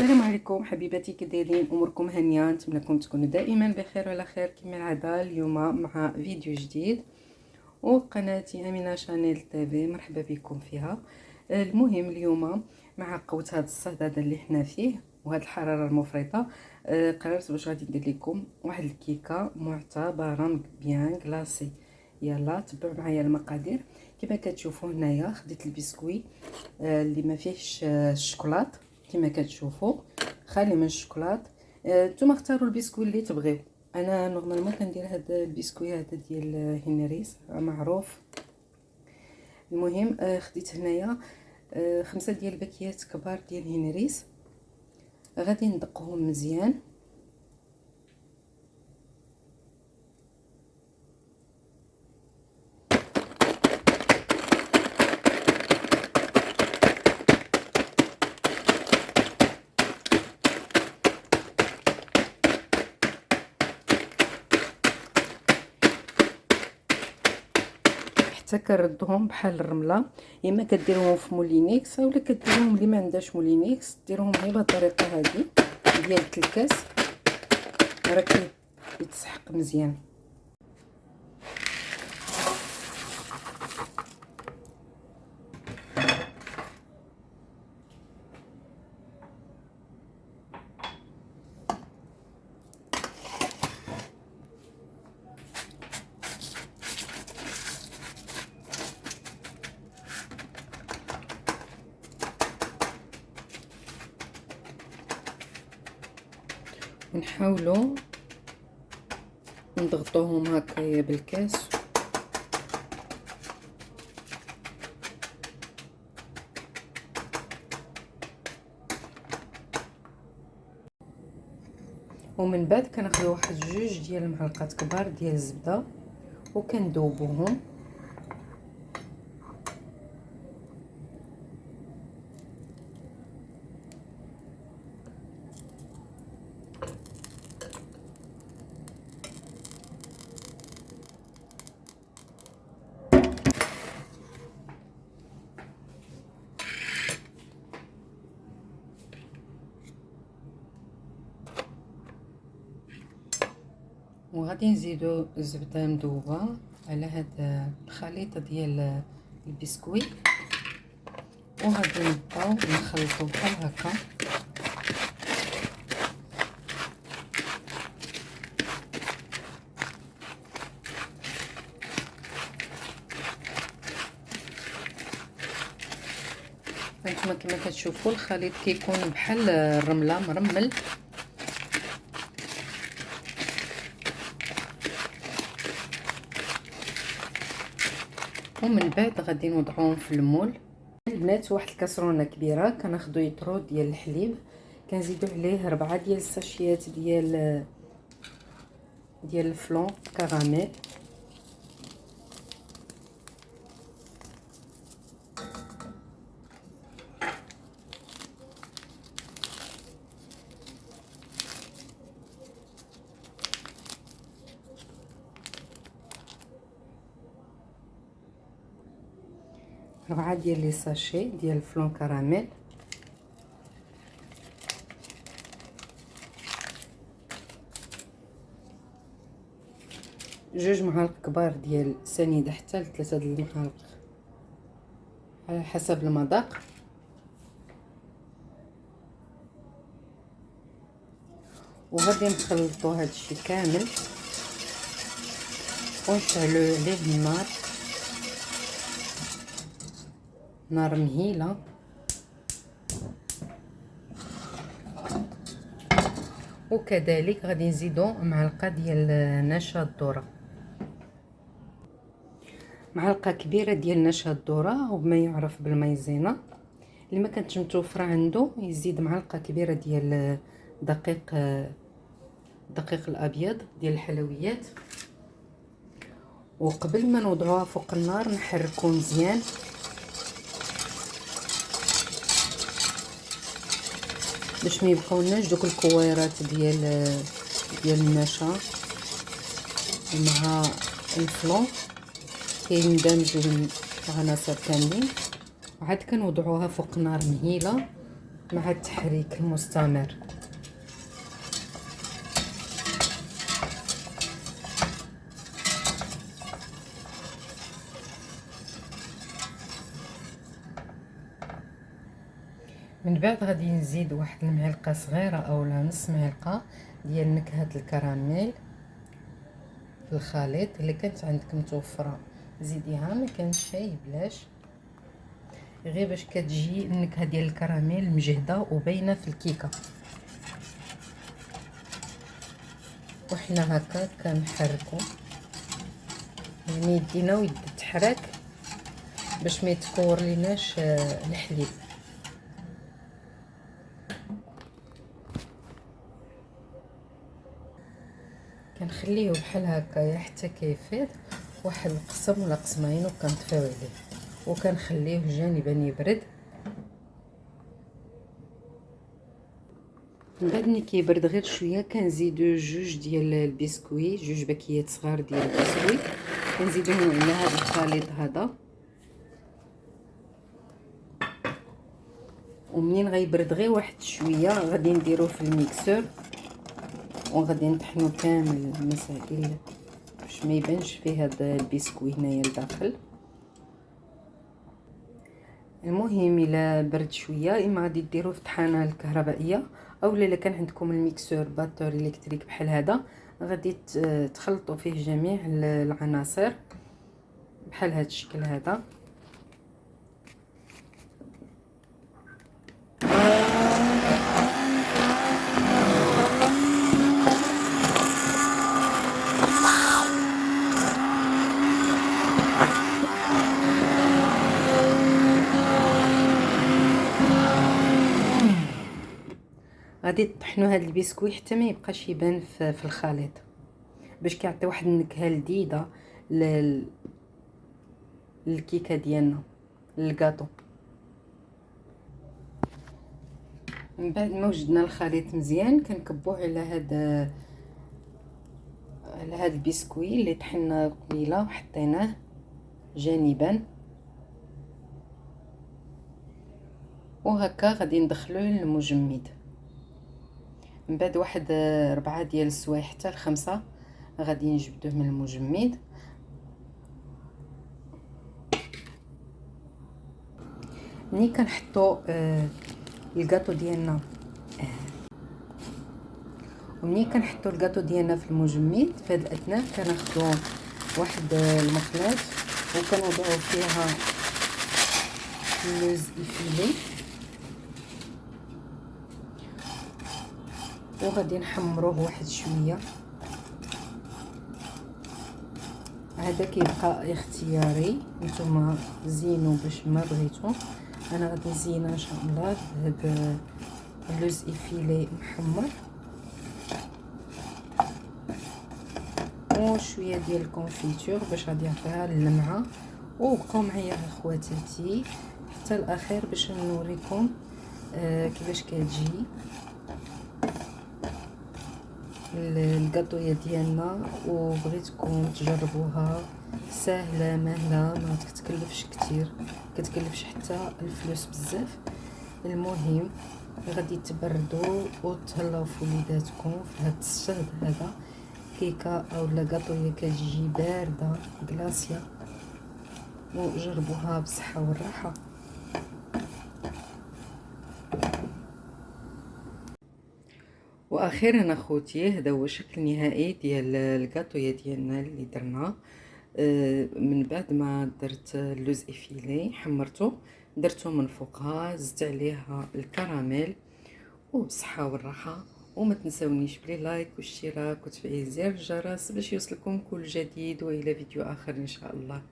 السلام عليكم حبيباتي، كي دايرين؟ اموركم هانيه؟ نتمنىكم تكونوا دائما بخير وعلى خير كما العاده. اليوم مع فيديو جديد وقناتي امينه شانيل تيفي، مرحبا بكم فيها. المهم اليوم مع قوه هذا الصهد اللي حنا فيه وهذه الحراره المفرطه، قررت باش غادي ندير لكم واحد الكيكه معتبره بيان كلاسي. يلا تبعوا معايا المقادير. كما كتشوفوا هنايا خديت البسكوي اللي ما فيهش الشوكولات، كما كتشوفوا خالي من الشوكولات. نتوما اختاروا البسكوي اللي تبغيو. انا نورمالمون كندير هذا البسكوي هذا ديال هنريس معروف. المهم خديت هنايا 5 ديال الباكيات كبار ديال هنريس، غادي ندقهم مزيان. حتى كنردهم بحال الرمله، يا اما كديروهم في مولينيكس اولا كديروهم اللي ما عندهاش مولينيكس ديروهم غير بهذه الطريقه هذه ديال الكاس، راه كيتسحق مزيان. ونحاولوا نضغطوهم هكايا بالكاس ومن بعد كناخذوا واحد 2 ديال المعلقات كبار ديال الزبده وكندوبوهم. وغادي نزيدو الزبده مذوبه على هذا الخليط ديال البسكوي، وغادي نبقاو نخلطو بحال هكا. هانتوما كما كتشوفوا الخليط كيكون بحال الرمله مرمل. ومن بعد غادي نوضعوهم في المول. البنات واحد الكاسرونه كبيره كناخذوا يطرو ديال الحليب، كنزيدو عليه 4 ديال الساشيات ديال الفلون كراميل، ربعة ديال لي ساشي ديال الفلون كراميل، جوج معالق كبار ديال سنيده حتى ل3 ديال المعالق على حسب المذاق. وغادي نخلطوا هادشي كامل ونشعلوا عليه النار، نار مهيله. وكذلك غادي نزيدو معلقه ديال نشا الذره، معلقه كبيره ديال نشا الذره وبما يعرف بالمايزينا. اللي ما كانتش متوفره عنده يزيد معلقه كبيره ديال دقيق الابيض ديال الحلويات. وقبل ما نوضعوها فوق النار نحركو مزيان باش ما يبقاولناش دوك الكويرات ديال النشا مع الفلون كيندمجوا العناصر كاملين. وعاد كنوضعوها فوق نار مهيله مع التحريك المستمر. من بعد غادي نزيد واحد المعلقه صغيره اولا نص معلقه ديال نكهه الكراميل في الخليط. اللي كانت عندك متوفره زيديها، ما كانش شي بلاش، غير باش كتجي النكهه ديال الكراميل مجهده وباينه في الكيكه. وحنا هكا كنحركو، يعني يدينا ويد تحرك باش ما يتكور ليناش الحليب. كنخليه بحال هكايا حتى كيفيض واحد القسم ولا قسمين، وكنطفيو عليه وكنخليه جانبا يبرد. من بعد ملي كيبرد غير شويه كنزيدو جوج ديال البسكوي، جوج باكيات صغار ديال البسكوي كنزيدوهم على هذا الخليط هذا. ومنين غيبرد غير واحد شويه غادي نديروه في الميكسور وغادي نطحنو كامل المسائل باش ما يبانش فيه هذا البسكوي هنايا لداخل. المهم الا برد شويه اما غادي ديروه في الطحانه الكهربائيه، اولا الا كان عندكم الميكسور باتور الكتريك بحال هذا غادي تخلطوا فيه جميع العناصر بحال هذا الشكل هذا. غادي تطحنوا هذا البسكوي حتى ما يبقاش يبان في الخليط، باش كيعطي واحد النكهه لذيذه للكيكه ديالنا للكاطو. من بعد ما وجدنا الخليط مزيان كنكبوه على هذا البسكوي اللي طحنا قبيله وحطيناه جانبا، وهكا غادي ندخلوه للمجمد. من بعد واحد 4 ديال السوايع حتى ل5 غادي نجبدوه من المجمد. ملي كنحطوا الكاطو ديالنا في المجمد، في هذا الاثناء كناخذوا واحد المقلاة وكنوضعوا فيها اللوز الفيلي وغادي نحمروه واحد شويه. هذا كيبقى اختياري، نتوما زينوا باش ما بغيتو. انا غادي نزينها ان شاء الله بهذا اللوز الفيلي محمر وشويه ديال الكونفيتور باش غادي يعطيها اللمعه. وبقاو معايا اخواتاتي حتى الاخير باش نوريكم كيفاش كتجي الكاطويه ديالنا. وبغيتكم تجربوها، سهله مهله، ما تكلفش كتير، كتكلفش حتى الفلوس بزاف. المهم غادي تبردوا وتهلاو في وليداتكم في هذا الشهد هذا. كيكه اولا كاطويه كتجي بارده كلاصيه، وجربوها بالصحه والراحه. واخيرا اخوتي هذا هو الشكل النهائي ديال الكاطويه ديالنا اللي درنا. من بعد ما درت اللوز افيلي حمرته درته من فوقها، زدت عليها الكراميل وبصحه والراحه. وما تنسونيش بلي لايك واشتراك وتفعيل زر الجرس باش يوصلكم كل جديد، والى فيديو اخر ان شاء الله.